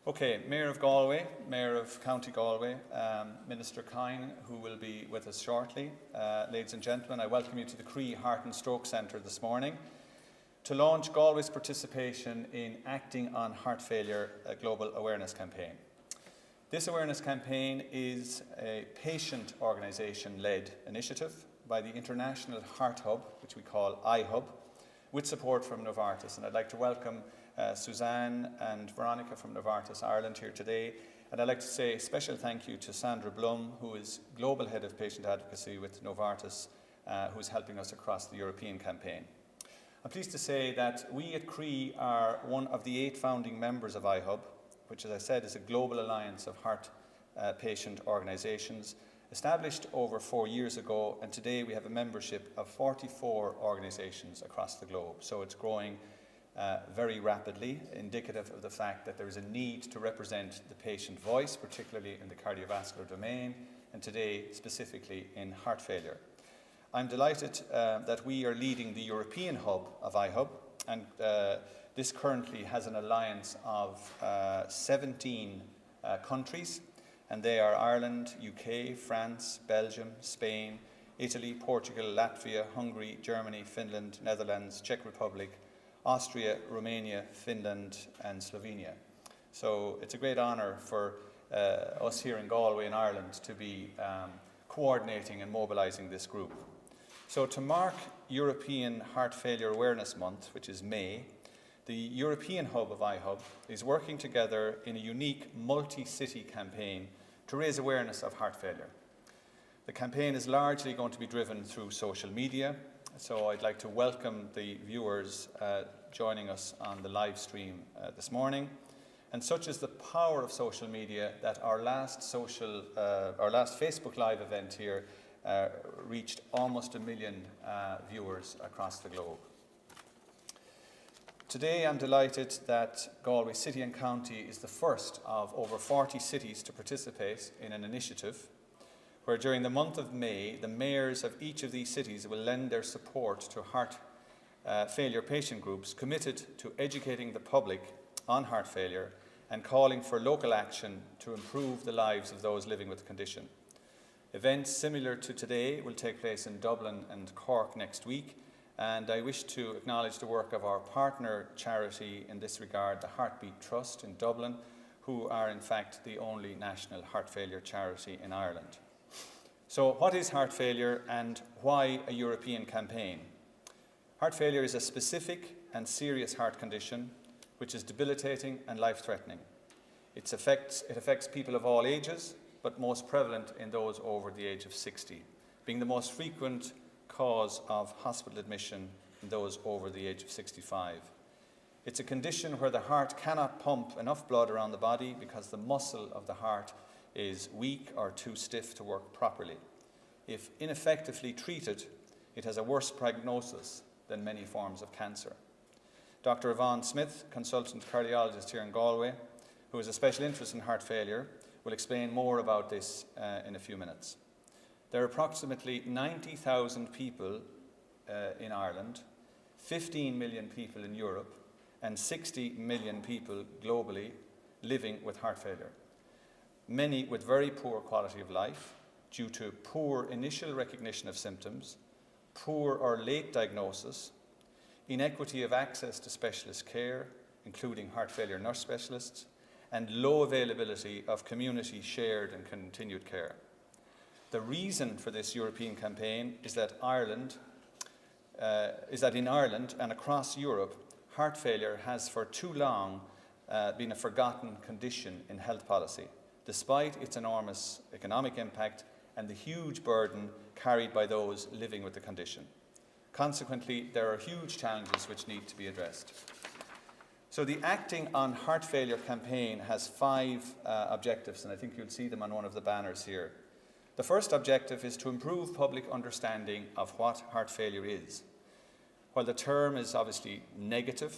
Okay, Mayor of Galway, Mayor of County Galway, Minister Kine, who will be with us shortly. Ladies and gentlemen, I welcome you to the Croí Heart and Stroke Centre this morning to launch Galway's participation in Acting on Heart Failure, a global awareness campaign. This awareness campaign is a patient organisation-led initiative by the International Heart Hub, which we call ihhub, with support from Novartis. And I'd like to welcome Suzanne and Veronica from Novartis Ireland here today. And I'd like to say a special thank you to Sandra Blum, who is Global Head of Patient Advocacy with Novartis, who's helping us across the European campaign. I'm pleased to say that we at Croí are one of the 8 founding members of ihhub, which, as I said, is a global alliance of heart patient organisations established over 4 years ago, and today we have a membership of 44 organisations across the globe. So it's growing very rapidly, indicative of the fact that there is a need to represent the patient voice, particularly in the cardiovascular domain, and today specifically in heart failure. I'm delighted that we are leading the European hub of ihhub, and this currently has an alliance of 17 countries, and they are Ireland, UK, France, Belgium, Spain, Italy, Portugal, Latvia, Hungary, Germany, Finland, Netherlands, Czech Republic, Austria, Romania, Finland, and Slovenia. So it's a great honour for us here in Galway and Ireland to be coordinating and mobilising this group. So to mark European Heart Failure Awareness Month, which is May, the European hub of ihhub is working together in a unique multi-city campaign to raise awareness of heart failure. The campaign is largely going to be driven through social media, so I'd like to welcome the viewers joining us on the live stream this morning. And such is the power of social media that our last Facebook Live event here reached almost 1 million viewers across the globe. Today I'm delighted that Galway City and County is the first of over 40 cities to participate in an initiative where during the month of May, the mayors of each of these cities will lend their support to heart failure patient groups committed to educating the public on heart failure and calling for local action to improve the lives of those living with the condition. Events similar to today will take place in Dublin and Cork next week, and I wish to acknowledge the work of our partner charity in this regard, the Heartbeat Trust in Dublin, who are in fact the only national heart failure charity in Ireland. So what is heart failure and why a European campaign? Heart failure is a specific and serious heart condition which is debilitating and life-threatening. It affects people of all ages, but most prevalent in those over the age of 60, being the most frequent cause of hospital admission in those over the age of 65. It's a condition where the heart cannot pump enough blood around the body because the muscle of the heart is weak or too stiff to work properly. If ineffectively treated, it has a worse prognosis than many forms of cancer. Dr. Yvonne Smith, consultant cardiologist here in Galway, who has a special interest in heart failure, will explain more about this in a few minutes. There are approximately 90,000 people in Ireland, 15 million people in Europe, and 60 million people globally living with heart failure. Many with very poor quality of life due to poor initial recognition of symptoms, poor or late diagnosis, inequity of access to specialist care, including heart failure nurse specialists, and low availability of community shared and continued care. The reason for this European campaign is that in Ireland and across Europe, heart failure has for too long been a forgotten condition in health policy, despite its enormous economic impact and the huge burden carried by those living with the condition. Consequently, there are huge challenges which need to be addressed. So the Acting on Heart Failure campaign has 5 objectives, and I think you'll see them on one of the banners here. The first objective is to improve public understanding of what heart failure is. While the term is obviously negative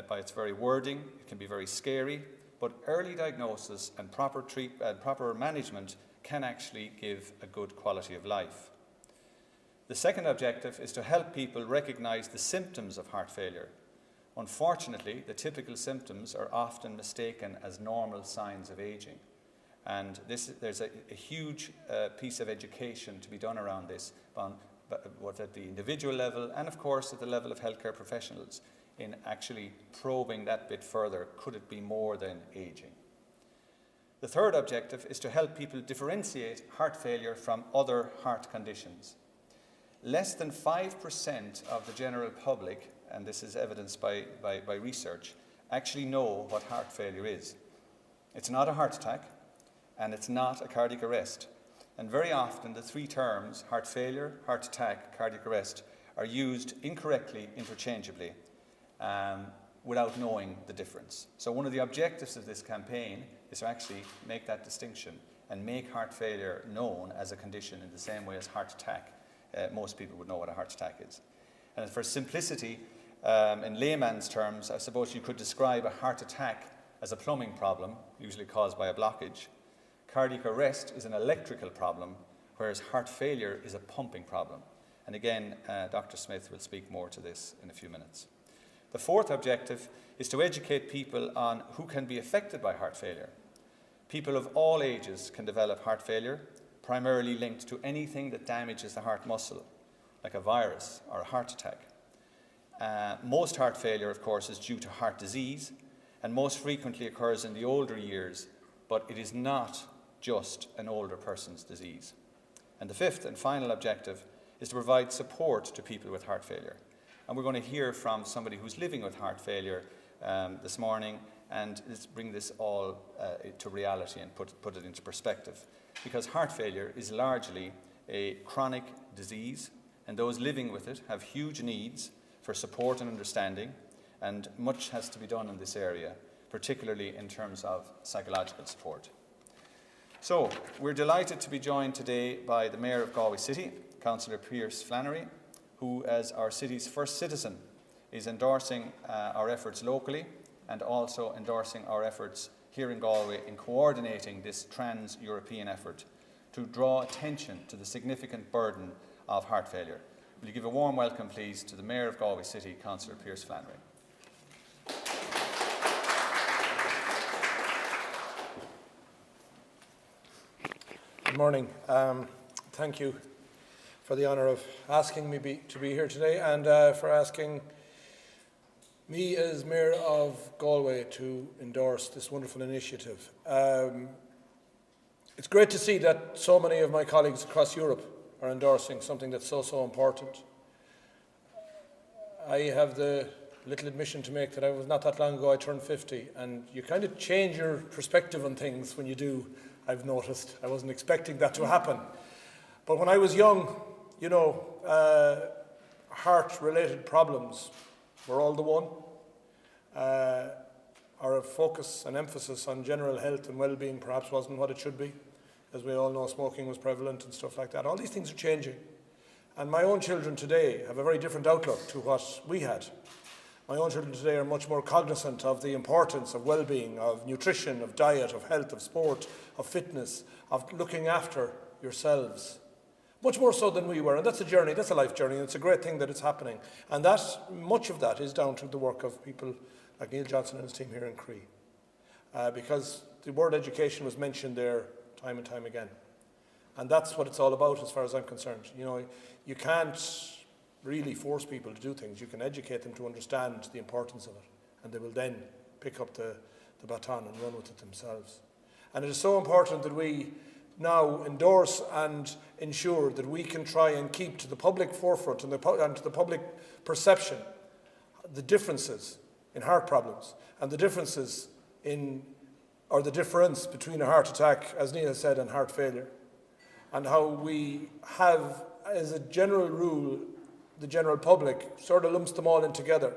by its very wording, it can be very scary, but early diagnosis and proper management can actually give a good quality of life. The second objective is to help people recognise the symptoms of heart failure. Unfortunately, the typical symptoms are often mistaken as normal signs of aging. And there's a huge piece of education to be done around this, both at the individual level and, of course, at the level of healthcare professionals, in actually probing that bit further. Could it be more than aging? The third objective is to help people differentiate heart failure from other heart conditions. Less than 5% of the general public, and this is evidenced by research, actually know what heart failure is. It's not a heart attack, and it's not a cardiac arrest. And very often the three terms, heart failure, heart attack, cardiac arrest, are used incorrectly, interchangeably, without knowing the difference. So one of the objectives of this campaign is to actually make that distinction and make heart failure known as a condition in the same way as heart attack. Most people would know what a heart attack is. And for simplicity, in layman's terms, I suppose you could describe a heart attack as a plumbing problem, usually caused by a blockage. Cardiac arrest is an electrical problem, whereas heart failure is a pumping problem. And again, Dr. Smith will speak more to this in a few minutes. The fourth objective is to educate people on who can be affected by heart failure. People of all ages can develop heart failure, primarily linked to anything that damages the heart muscle, like a virus or a heart attack. Most heart failure, of course, is due to heart disease, and most frequently occurs in the older years, but it is not just an older person's disease. And the fifth and final objective is to provide support to people with heart failure. And we're going to hear from somebody who's living with heart failure this morning, and let's bring this all to reality and put it into perspective. Because heart failure is largely a chronic disease, and those living with it have huge needs for support and understanding, and much has to be done in this area, particularly in terms of psychological support. So, we're delighted to be joined today by the Mayor of Galway City, Councillor Pierce Flannery, who, as our city's first citizen, is endorsing our efforts locally and also endorsing our efforts here in Galway in coordinating this trans-European effort to draw attention to the significant burden of heart failure. Will you give a warm welcome, please, to the Mayor of Galway City, Councillor Pierce Flannery. Good morning. Thank you for the honour of asking me to be here today, and for asking me as Mayor of Galway to endorse this wonderful initiative. It's great to see that so many of my colleagues across Europe are endorsing something that's so important. I have the little admission to make that I was not that long ago, I turned 50, and you kind of change your perspective on things when you do, I've noticed. I wasn't expecting that to happen. But when I was young, you know, heart-related problems were all the one. Our focus and emphasis on general health and well-being perhaps wasn't what it should be. As we all know, smoking was prevalent and stuff like that. All these things are changing. And my own children today have a very different outlook to what we had. My own children today are much more cognizant of the importance of well-being, of nutrition, of diet, of health, of sport, of fitness, of looking after yourselves. Much more so than we were. And that's a journey, that's a life journey, and it's a great thing that it's happening. And that, much of that is down to the work of people like Neil Johnson and his team here in Croí. Because the word education was mentioned there time and time again. And that's what it's all about as far as I'm concerned. You know, you can't really force people to do things. You can educate them to understand the importance of it, and they will then pick up the baton and run with it themselves. And it is so important that we now endorse and ensure that we can try and keep to the public forefront and to the public perception the differences in heart problems and the differences or the difference between a heart attack, as Neil said, and heart failure, and how we have, as a general rule, the general public sort of lumps them all in together.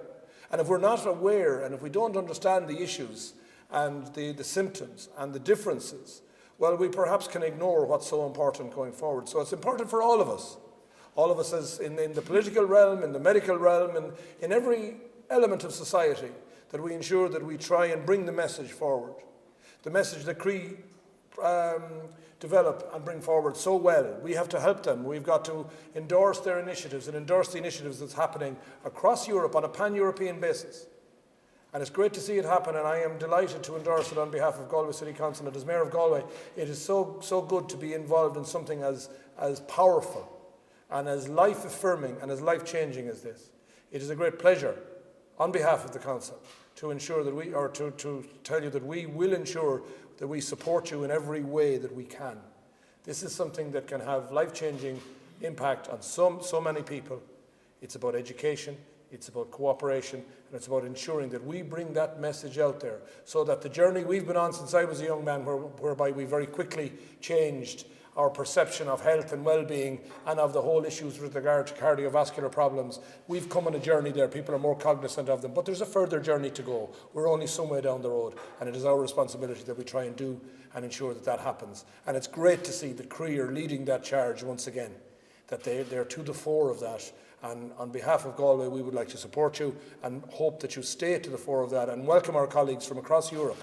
And if we're not aware and if we don't understand the issues and the symptoms and the differences, well, we perhaps can ignore what's so important going forward. So it's important for all of us as in the political realm, in the medical realm, and in every element of society, that we ensure that we try and bring the message forward. The message that Croí develop and bring forward so well. We have to help them. We've got to endorse their initiatives and endorse the initiatives that's happening across Europe on a pan-European basis. And it's great to see it happen, and I am delighted to endorse it on behalf of Galway City Council. And as Mayor of Galway, it is so good to be involved in something as powerful and as life-affirming and as life-changing as this. It is a great pleasure on behalf of the Council to ensure that to tell you that we will ensure that we support you in every way that we can. This is something that can have life-changing impact on so many people. It's about education, it's about cooperation, and it's about ensuring that we bring that message out there so that the journey we've been on since I was a young man, whereby we very quickly changed our perception of health and well-being and of the whole issues with regard to cardiovascular problems. We've come on a journey there. People are more cognizant of them, but there's a further journey to go. We're only some way down the road, and it is our responsibility that we try and do and ensure that that happens. And it's great to see that Croí are leading that charge once again, that they're to the fore of that. And on behalf of Galway, we would like to support you and hope that you stay to the fore of that, and welcome our colleagues from across Europe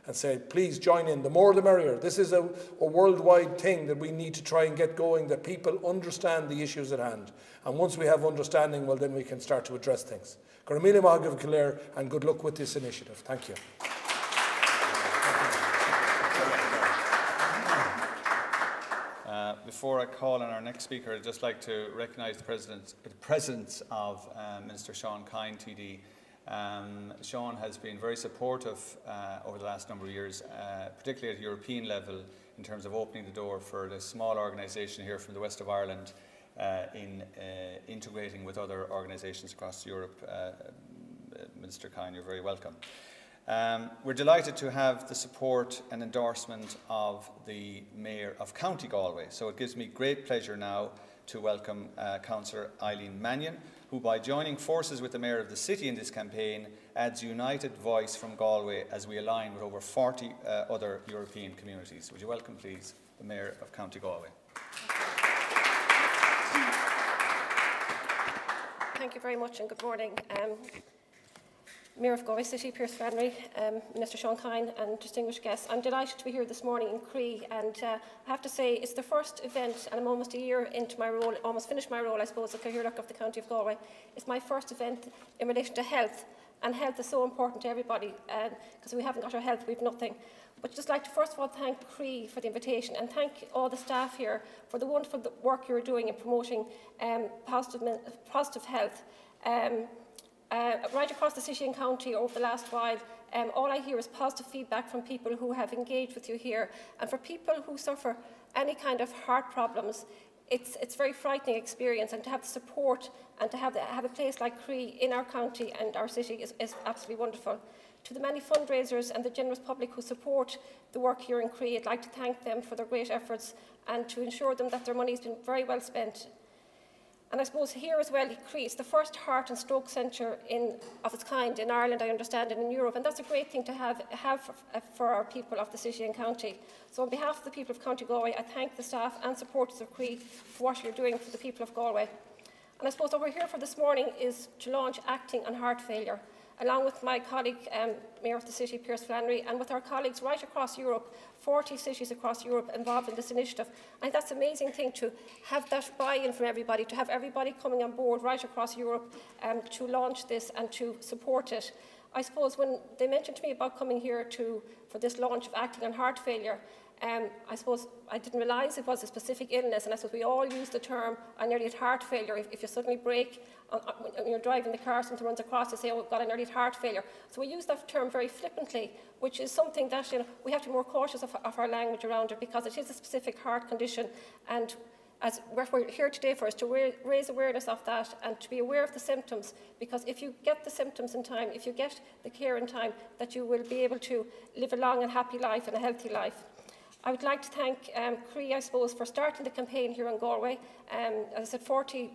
and say, please join in. The more the merrier. This is a worldwide thing that we need to try and get going, that people understand the issues at hand. And once we have understanding, well, then we can start to address things. Cormila Mahagav Kildare, and good luck with this initiative. Thank you. Before I call on our next speaker, I'd just like to recognise the presence of Minister Sean Kine, TD. Sean has been very supportive over the last number of years, particularly at the European level, in terms of opening the door for this small organisation here from the west of Ireland in integrating with other organisations across Europe. Minister Kine, you're very welcome. We're delighted to have the support and endorsement of the Mayor of County Galway. So it gives me great pleasure now to welcome Councillor Eileen Mannion, who by joining forces with the Mayor of the City in this campaign adds united voice from Galway as we align with over 40 other European communities. Would you welcome, please, the Mayor of County Galway. Thank you very much and good morning. Mayor of Galway City, Coronary, Minister Sean Kine and distinguished guests. I'm delighted to be here this morning in Croí, and I have to say it's the first event, and I'm almost a year into my role, almost finished my role I suppose, as Cathaoirleach of the County of Galway. It's my first event in relation to health, and health is so important to everybody, because if we haven't got our health, we've nothing. But I'd just like to first of all thank Croí for the invitation, and thank all the staff here for the wonderful work you're doing in promoting positive health. Right across the city and county over the last while, all I hear is positive feedback from people who have engaged with you here. And for people who suffer any kind of heart problems, it's a very frightening experience, and to have the support and to have a place like Croí in our county and our city is absolutely wonderful. To the many fundraisers and the generous public who support the work here in Croí, I'd like to thank them for their great efforts and to ensure them that their money has been very well spent. And I suppose here as well, Croí is the first heart and stroke centre of its kind in Ireland, I understand, and in Europe. And that's a great thing to have for our people of the city and county. So on behalf of the people of County Galway, I thank the staff and supporters of Croí for what you're doing for the people of Galway. And I suppose what we're here for this morning is to launch Acting on Heart Failure, along with my colleague, Mayor of the City, Pierce Flannery, and with our colleagues right across Europe, 40 cities across Europe involved in this initiative. I think that's an amazing thing to have that buy-in from everybody, to have everybody coming on board right across Europe to launch this and to support it. I suppose when they mentioned to me about coming here for this launch of Acting on Heart Failure, I suppose I didn't realise it was a specific illness, and I suppose we all use the term an early heart failure. If you suddenly break when you're driving the car, something runs across, you say, oh, we've got an early heart failure. So we use that term very flippantly, which is something that we have to be more cautious of our language around it, because it is a specific heart condition, and as we're here today for is to raise awareness of that and to be aware of the symptoms, because if you get the symptoms in time, if you get the care in time, that you will be able to live a long and happy life and a healthy life. I would like to thank Croí, I suppose, for starting the campaign here in Galway. As I said, 40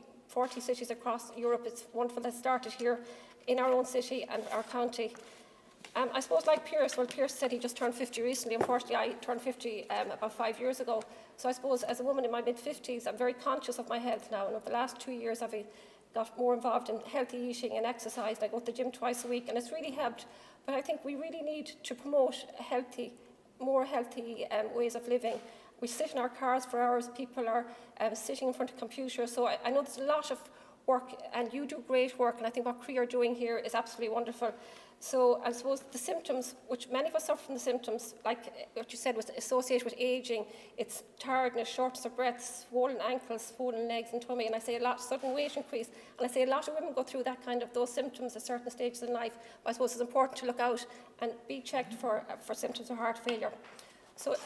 cities across Europe. It's wonderful that started here in our own city and our county. I suppose like Pierce, well, Pierce said he just turned 50 recently. Unfortunately, I turned 50 about 5 years ago. So I suppose as a woman in my mid-50s, I'm very conscious of my health now. And over the last 2 years, I've got more involved in healthy eating and exercise. I go to the gym twice a week, and it's really helped. But I think we really need to promote more healthy ways of living. We sit in our cars for hours. People are sitting in front of computers. So I know there's a lot of work, and you do great work, and I think what Croí are doing here is absolutely wonderful. So I suppose the symptoms, which many of us suffer from the symptoms, like what you said was associated with ageing, it's tiredness, shortness of breath, swollen ankles, swollen legs and tummy, and I say a lot, sudden weight increase, and I say a lot of women go through that kind of, those symptoms at certain stages in life. But I suppose it's important to look out and be checked for symptoms of heart failure. So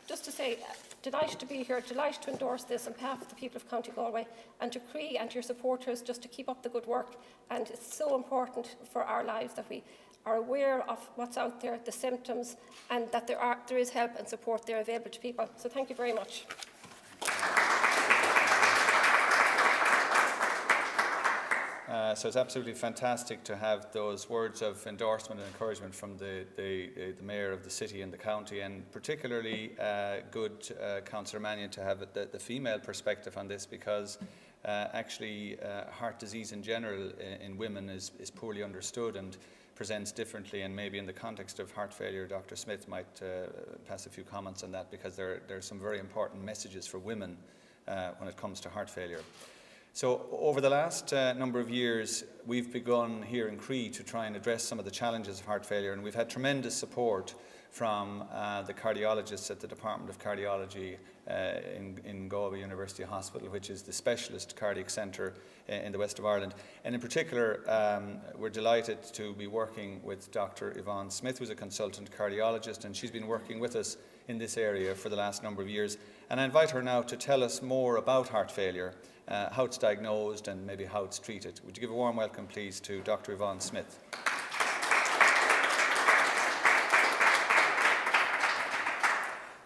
just to say, delighted to be here, delighted to endorse this on behalf of the people of County Galway, and to Croí and to your supporters just to keep up the good work. And it's so important for our lives that we are aware of what's out there, the symptoms, and that there is help and support there available to people. So thank you very much. So it's absolutely fantastic to have those words of endorsement and encouragement from the Mayor of the city and the county, and particularly good, Councillor Mannion, to have the female perspective on this, because actually heart disease in general in women is poorly understood and presents differently, and maybe in the context of heart failure, Dr. Smith might pass a few comments on that, because there are some very important messages for women when it comes to heart failure. So over the last number of years, we've begun here in Croí to try and address some of the challenges of heart failure, and we've had tremendous support from the cardiologists at the Department of Cardiology in Galway University Hospital, which is the specialist cardiac centre in the west of Ireland. And in particular, we're delighted to be working with Dr. Yvonne Smith, who's a consultant cardiologist, and she's been working with us in this area for the last number of years. And I invite her now to tell us more about heart failure, how it's diagnosed and maybe how it's treated. Would you give a warm welcome, please, to Dr. Yvonne Smith?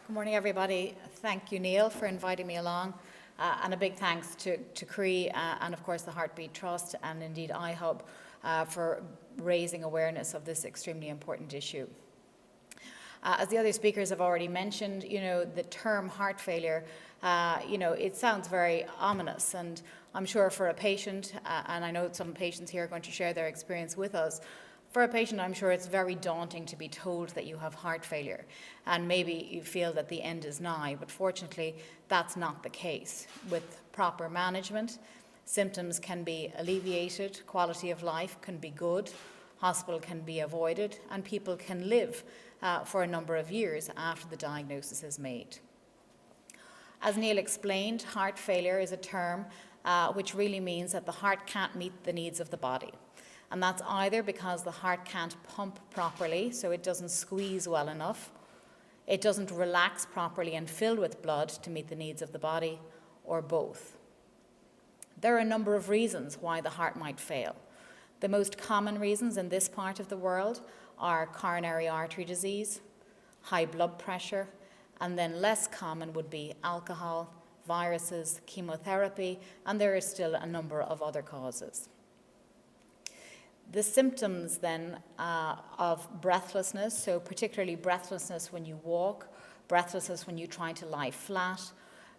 Good morning, everybody. Thank you, Neil, for inviting me along. And a big thanks to Croí and, of course, the Heartbeat Trust and indeed ihhub for raising awareness of this extremely important issue. As the other speakers have already mentioned, the term heart failure, it sounds very ominous, and I'm sure for a patient, and I know some patients here are going to share their experience with us, for a patient, I'm sure it's very daunting to be told that you have heart failure, and maybe you feel that the end is nigh, but fortunately, that's not the case. With proper management, symptoms can be alleviated, quality of life can be good, hospital can be avoided, and people can live for a number of years after the diagnosis is made. As Neil explained, heart failure is a term which really means that the heart can't meet the needs of the body. And that's either because the heart can't pump properly, so it doesn't squeeze well enough, it doesn't relax properly and fill with blood to meet the needs of the body, or both. There are a number of reasons why the heart might fail. The most common reasons in this part of the world are coronary artery disease, high blood pressure, and then less common would be alcohol, viruses, chemotherapy, and there are still a number of other causes. The symptoms then of breathlessness, so particularly breathlessness when you walk, breathlessness when you try to lie flat,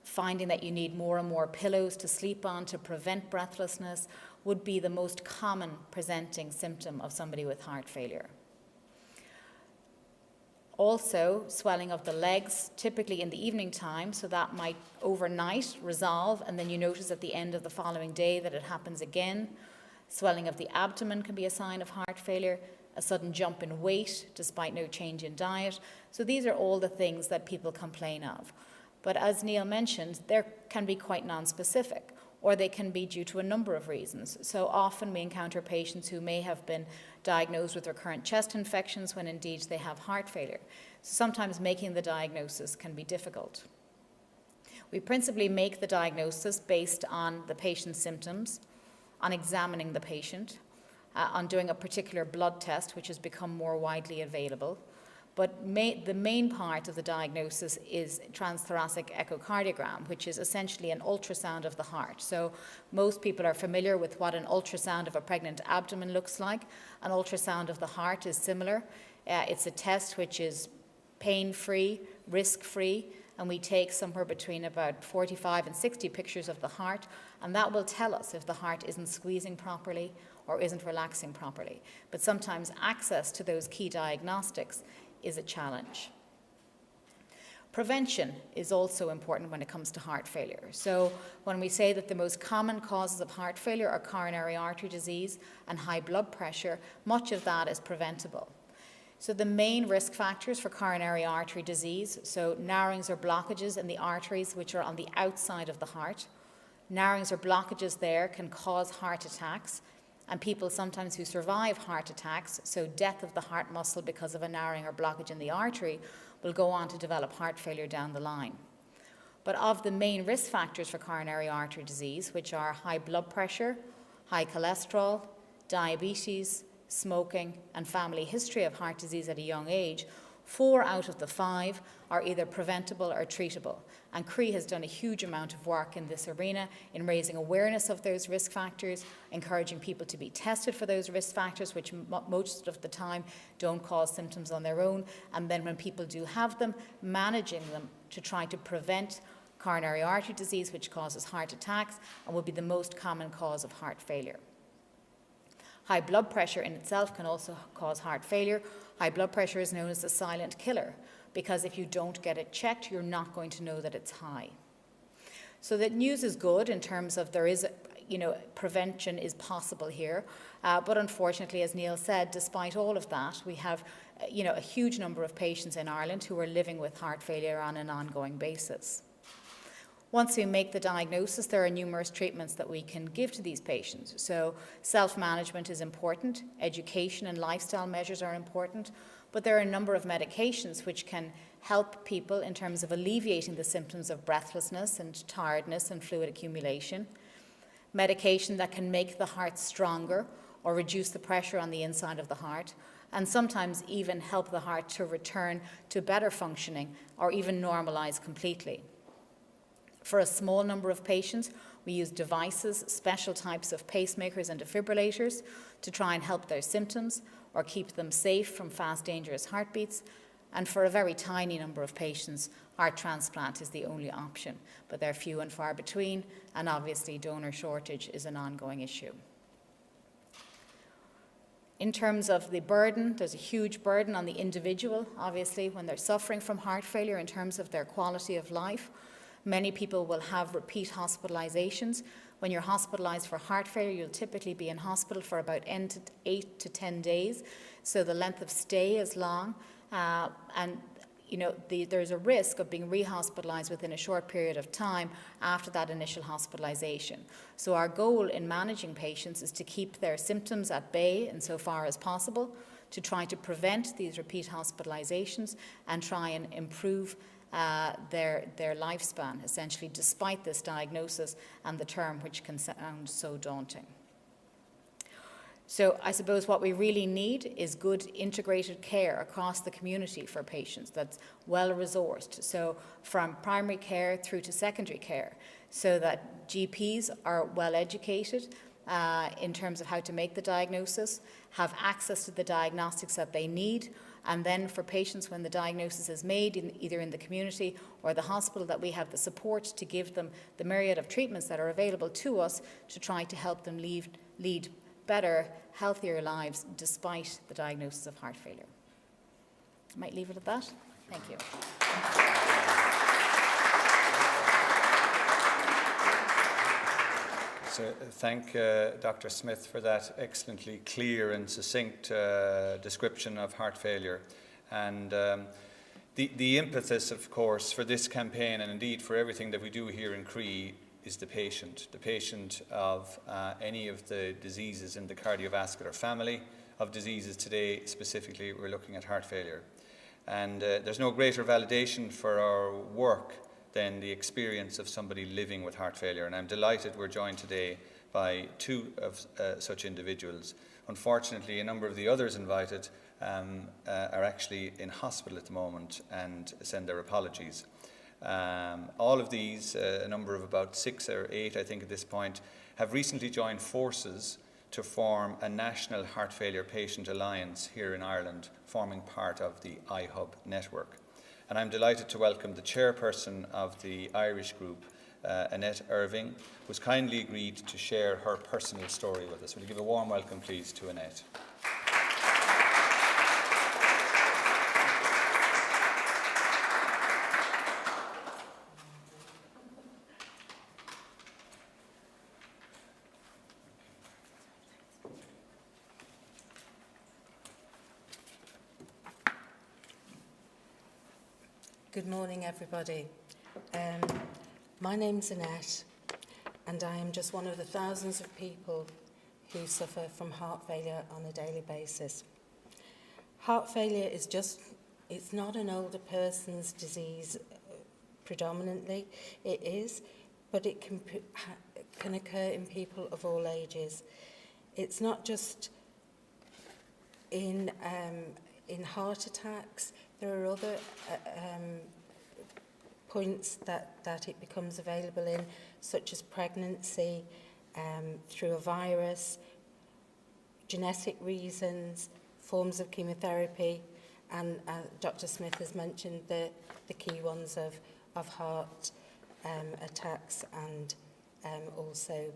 finding that you need more and more pillows to sleep on to prevent breathlessness, would be the most common presenting symptom of somebody with heart failure. Also, swelling of the legs, typically in the evening time, so that might overnight resolve, and then you notice at the end of the following day that it happens again. Swelling of the abdomen can be a sign of heart failure, a sudden jump in weight despite no change in diet. So these are all the things that people complain of. But as Neil mentioned, they can be quite non-specific, or they can be due to a number of reasons. So often we encounter patients who may have been diagnosed with recurrent chest infections when indeed they have heart failure. So sometimes making the diagnosis can be difficult. We principally make the diagnosis based on the patient's symptoms, on examining the patient, on doing a particular blood test, which has become more widely available. But the main part of the diagnosis is transthoracic echocardiogram, which is essentially an ultrasound of the heart. So most people are familiar with what an ultrasound of a pregnant abdomen looks like. An ultrasound of the heart is similar. It's a test which is pain-free, risk-free, and we take somewhere between about 45 and 60 pictures of the heart, and that will tell us if the heart isn't squeezing properly or isn't relaxing properly. But sometimes access to those key diagnostics is a challenge. Prevention is also important when it comes to heart failure. So when we say that the most common causes of heart failure are coronary artery disease and high blood pressure, much of that is preventable. So the main risk factors for coronary artery disease, so narrowings or blockages in the arteries which are on the outside of the heart. Narrowings or blockages there can cause heart attacks, and people sometimes who survive heart attacks, so death of the heart muscle because of a narrowing or blockage in the artery, will go on to develop heart failure down the line. But of the main risk factors for coronary artery disease, which are high blood pressure, high cholesterol, diabetes, smoking, and family history of heart disease at a young age, 4 out of the 5 are either preventable or treatable. And Croí has done a huge amount of work in this arena in raising awareness of those risk factors, encouraging people to be tested for those risk factors, which most of the time don't cause symptoms on their own, and then when people do have them, managing them to try to prevent coronary artery disease, which causes heart attacks and would be the most common cause of heart failure. High blood pressure in itself can also cause heart failure. High blood pressure is known as the silent killer, because if you don't get it checked, you're not going to know that it's high. So the news is good in terms of there is, prevention is possible here. But unfortunately, as Neil said, despite all of that, we have, a huge number of patients in Ireland who are living with heart failure on an ongoing basis. Once we make the diagnosis, there are numerous treatments that we can give to these patients. So self-management is important, education and lifestyle measures are important, but there are a number of medications which can help people in terms of alleviating the symptoms of breathlessness and tiredness and fluid accumulation. Medication that can make the heart stronger or reduce the pressure on the inside of the heart, and sometimes even help the heart to return to better functioning or even normalize completely. For a small number of patients, we use devices, special types of pacemakers and defibrillators to try and help their symptoms or keep them safe from fast, dangerous heartbeats. And for a very tiny number of patients, heart transplant is the only option, but they're few and far between, and obviously donor shortage is an ongoing issue. In terms of the burden, there's a huge burden on the individual, obviously, when they're suffering from heart failure in terms of their quality of life. Many people will have repeat hospitalizations. When you're hospitalized for heart failure, you'll typically be in hospital for about 8 to 10 days. So the length of stay is long. There's a risk of being rehospitalized within a short period of time after that initial hospitalization. So our goal in managing patients is to keep their symptoms at bay insofar as possible, to try to prevent these repeat hospitalizations and try and improve their lifespan, essentially, despite this diagnosis and the term, which can sound so daunting. So I suppose what we really need is good integrated care across the community for patients that's well-resourced, so from primary care through to secondary care, so that GPs are well-educated in terms of how to make the diagnosis, have access to the diagnostics that they need, and then for patients when the diagnosis is made, either in the community or the hospital, that we have the support to give them the myriad of treatments that are available to us to try to help them lead better, healthier lives despite the diagnosis of heart failure. I might leave it at that. Thank you. So thank Dr. Smith for that excellently clear and succinct description of heart failure. And the impetus, of course, for this campaign, and indeed for everything that we do here in Croí, is the patient of any of the diseases in the cardiovascular family of diseases. Today, specifically, we're looking at heart failure. And there's no greater validation for our work than the experience of somebody living with heart failure. And I'm delighted we're joined today by 2 of such individuals. Unfortunately, a number of the others invited are actually in hospital at the moment and send their apologies. All of these, a number of about 6 or 8, I think at this point, have recently joined forces to form a national heart failure patient alliance here in Ireland, forming part of the ihhub network. And I'm delighted to welcome the chairperson of the Irish group, Annette Irving, who's kindly agreed to share her personal story with us. Will you give a warm welcome, please, to Annette? Good morning, everybody. My name's Annette, and I am just one of the thousands of people who suffer from heart failure on a daily basis. Heart failure is it's not an older person's disease predominantly, it is, but it can occur in people of all ages. It's not just in heart attacks. There are other points that it becomes available in, such as pregnancy, through a virus, genetic reasons, forms of chemotherapy, and Dr. Smith has mentioned the key ones of heart attacks and also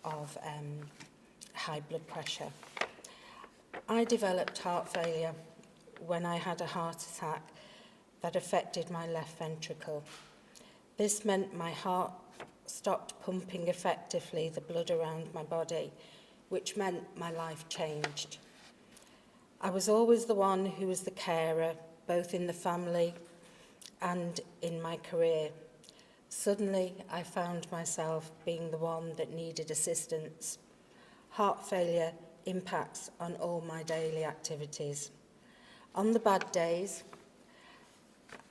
of high blood pressure. I developed heart failure when I had a heart attack that affected my left ventricle. This meant my heart stopped pumping effectively the blood around my body, which meant my life changed. I was always the one who was the carer, both in the family and in my career. Suddenly, I found myself being the one that needed assistance. Heart failure impacts on all my daily activities. On the bad days,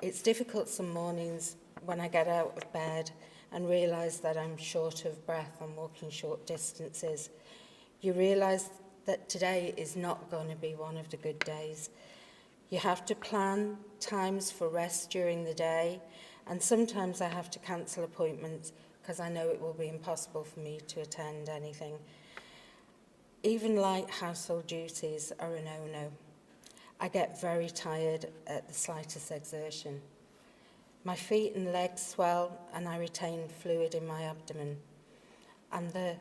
it's difficult some mornings when I get out of bed and realise that I'm short of breath and walking short distances. You realise that today is not going to be one of the good days. You have to plan times for rest during the day, and sometimes I have to cancel appointments because I know it will be impossible for me to attend anything. Even light household duties are a no-no. I get very tired at the slightest exertion. My feet and legs swell and I retain fluid in my abdomen. And the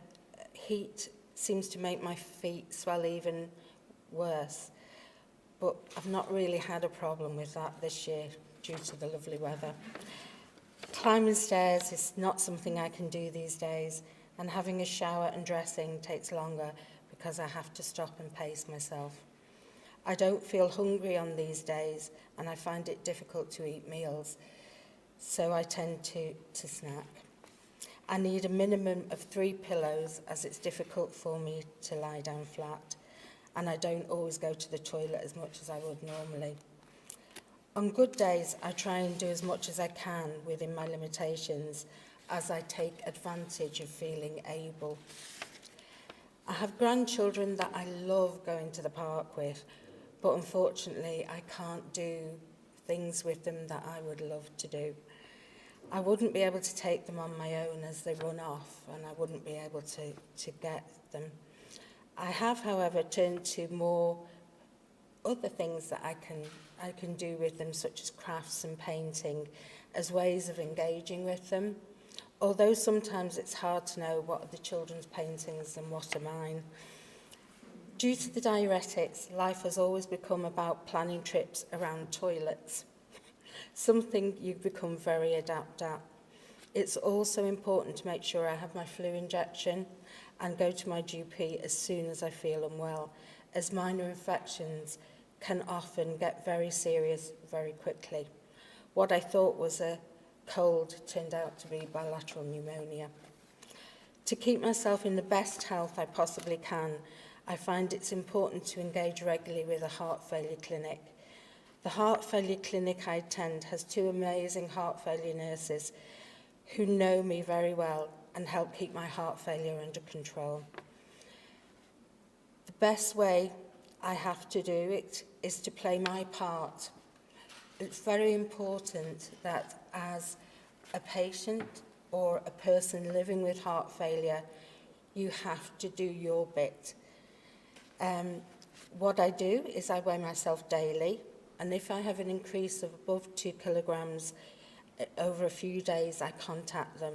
heat seems to make my feet swell even worse. But I've not really had a problem with that this year due to the lovely weather. Climbing stairs is not something I can do these days, and having a shower and dressing takes longer because I have to stop and pace myself. I don't feel hungry on these days, and I find it difficult to eat meals, so I tend to snack. I need a minimum of 3 pillows as it's difficult for me to lie down flat, and I don't always go to the toilet as much as I would normally. On good days, I try and do as much as I can within my limitations as I take advantage of feeling able. I have grandchildren that I love going to the park with, but unfortunately I can't do things with them that I would love to do. I wouldn't be able to take them on my own as they run off, and I wouldn't be able to get them. I have, however, turned to more other things that I can do with them, such as crafts and painting, as ways of engaging with them. Although sometimes it's hard to know what are the children's paintings and what are mine. Due to the diuretics, life has always become about planning trips around toilets, something you've become very adept at. It's also important to make sure I have my flu injection and go to my GP as soon as I feel unwell, as minor infections can often get very serious very quickly. What I thought was a cold turned out to be bilateral pneumonia. To keep myself in the best health I possibly can, I find it's important to engage regularly with a heart failure clinic. The heart failure clinic I attend has 2 amazing heart failure nurses who know me very well and help keep my heart failure under control. The best way I have to do it is to play my part. It's very important that as a patient or a person living with heart failure, you have to do your bit. What I do is I weigh myself daily, and if I have an increase of above 2 kilograms over a few days, I contact them.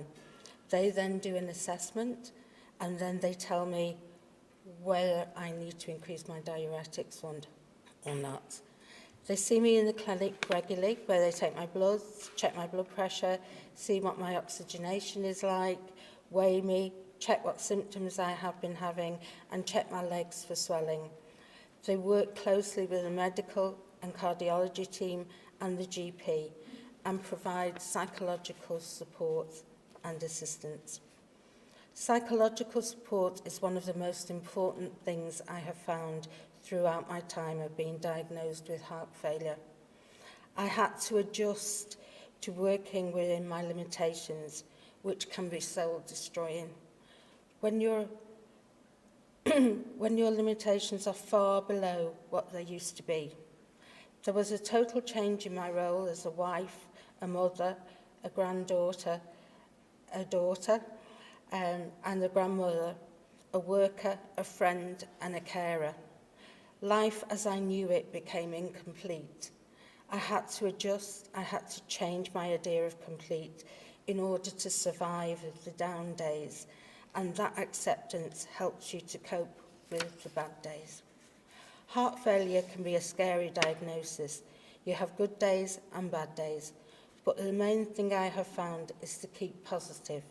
They then do an assessment, and then they tell me whether I need to increase my diuretics or not. They see me in the clinic regularly, where they take my blood, check my blood pressure, see what my oxygenation is like, weigh me, check what symptoms I have been having, and check my legs for swelling. They work closely with the medical and cardiology team and the GP, and provide psychological support and assistance. Psychological support is one of the most important things I have found throughout my time of being diagnosed with heart failure. I had to adjust to working within my limitations, which can be soul-destroying. When your limitations are far below what they used to be. There was a total change in my role as a wife, a mother, a granddaughter, a daughter, and a grandmother, a worker, a friend, and a carer. Life as I knew it became incomplete. I had to adjust, I had to change my idea of complete in order to survive the down days, and that acceptance helps you to cope with the bad days. Heart failure can be a scary diagnosis. You have good days and bad days, but the main thing I have found is to keep positive.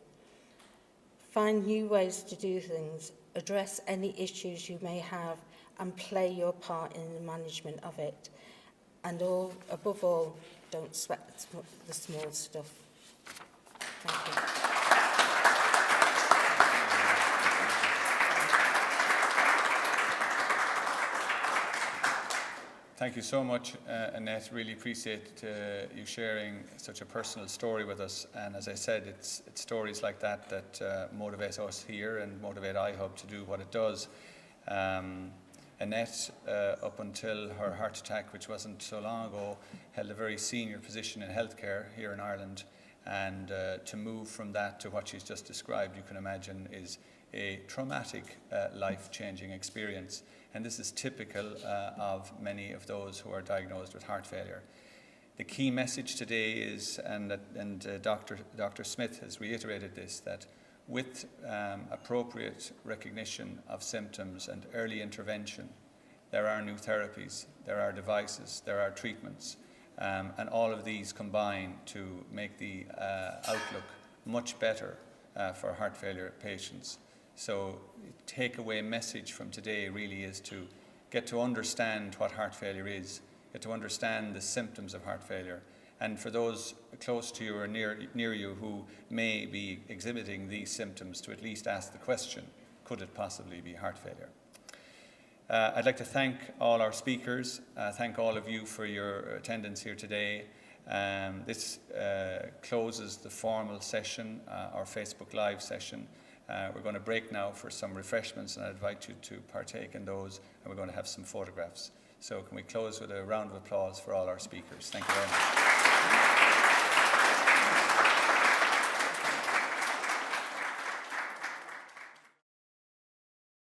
Find new ways to do things, address any issues you may have, and play your part in the management of it. And above all, don't sweat the small stuff. Thank you. Thank you so much, Annette. Really appreciate you sharing such a personal story with us. And as I said, it's stories like that that motivate us here and motivate ihhub to do what it does. Annette, up until her heart attack, which wasn't so long ago, held a very senior position in healthcare here in Ireland. And to move from that to what she's just described, you can imagine, is a traumatic, life-changing experience. And this is typical of many of those who are diagnosed with heart failure. The key message today is, and Dr. Smith has reiterated this, that with appropriate recognition of symptoms and early intervention, there are new therapies, there are devices, there are treatments, and all of these combine to make the outlook much better for heart failure patients. So takeaway message from today really is to get to understand what heart failure is, get to understand the symptoms of heart failure, and for those close to you or near you who may be exhibiting these symptoms, to at least ask the question, could it possibly be heart failure? I'd like to thank all our speakers, thank all of you for your attendance here today. This closes the formal session, our Facebook Live session. We're going to break now for some refreshments, and I invite you to partake in those, and we're going to have some photographs. So can we close with a round of applause for all our speakers? Thank you very much.